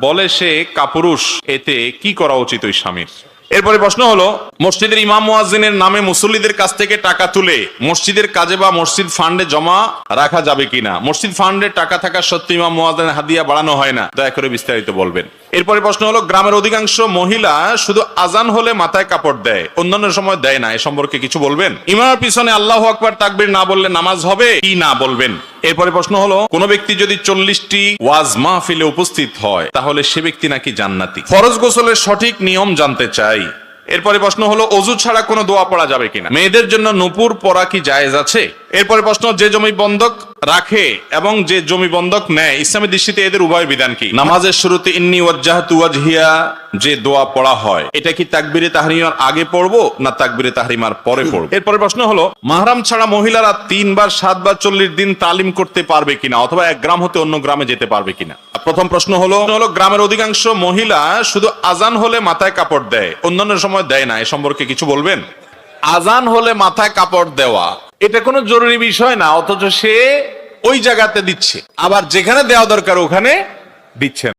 বলে সে কাপুরুষ, এতে কি করা উচিত ওই স্বামীর? এরপরে প্রশ্ন হলো, মসজিদের ইমাম মুয়াজ্জিনের নামে মুসল্লিদের কাছ থেকে টাকা তুলে মসজিদের কাজে বা মসজিদ ফান্ডে জমা রাখা যাবে কিনা? মসজিদ ফান্ডে টাকা থাকা সত্ত্বেও ইমাম মুয়াজ্জিনের হাদিয়া বাড়ানো হয় না, দয়া করে বিস্তারিত বলবেন। এরপরে প্রশ্ন হলো, গ্রামের অধিকাংশ মহিলা শুধু আজান হলে মাথায় কাপড় দেয়, অন্যান্য সময় দেয় না, এ সম্পর্কে কিছু বলবেন। ইমামের পিছনে আল্লাহু আকবার তাকবীর না বললে নামাজ হবে কি না বলবেন। এরপরে প্রশ্ন হলো, কোন ব্যক্তি যদি 40টি ওয়াজ মাহফিলে উপস্থিত হয় তাহলে সে ব্যক্তি নাকি জান্নাতি। ফরজ গোসলের সঠিক নিয়ম জানতে চাই। এরপরে প্রশ্ন হলো, অজু ছাড়া কোনো দোয়া পড়া যাবে কিনা? মেয়েদের জন্য নূপুর পরা কি জায়েজ আছে? এরপরে প্রশ্ন, যে জমি বন্ধক রাখে এবং যে জমি বন্ধক নেয়, ইসলামের দৃষ্টিতে এদের উভয় বিধান কি? নামাজের শুরুতে ইন্নী ওয়াজ্জাহতু ওয়াজহিয়া যে দোয়া পড়া হয়, এটা কি তাকবীরে তাহরিমার আগে পড়বো না তাকবীরে তাহরিমার পরে পড়বো? এরপরে প্রশ্ন হলো, মাহরাম ছাড়া মহিলারা 3 বার 7 বার 40 দিন তালিম করতে পারবে কিনা, অথবা এক গ্রাম হতে অন্য গ্রামে যেতে পারবে কিনা? প্রথম প্রশ্ন হলো, গ্রামের অধিকাংশ মহিলা শুধু আজান হলে মাথায় কাপড় দেয়, অন্যান্য সময় দেয় না, এ সম্পর্কে কিছু বলবেন। আজান হলে মাথায় কাপড় দেওয়া এটা কোনো জরুরি বিষয় না, অথচ সে ওই জায়গাতে দিচ্ছে, আবার যেখানে দেওয়া দরকার ওখানে দিচ্ছে না।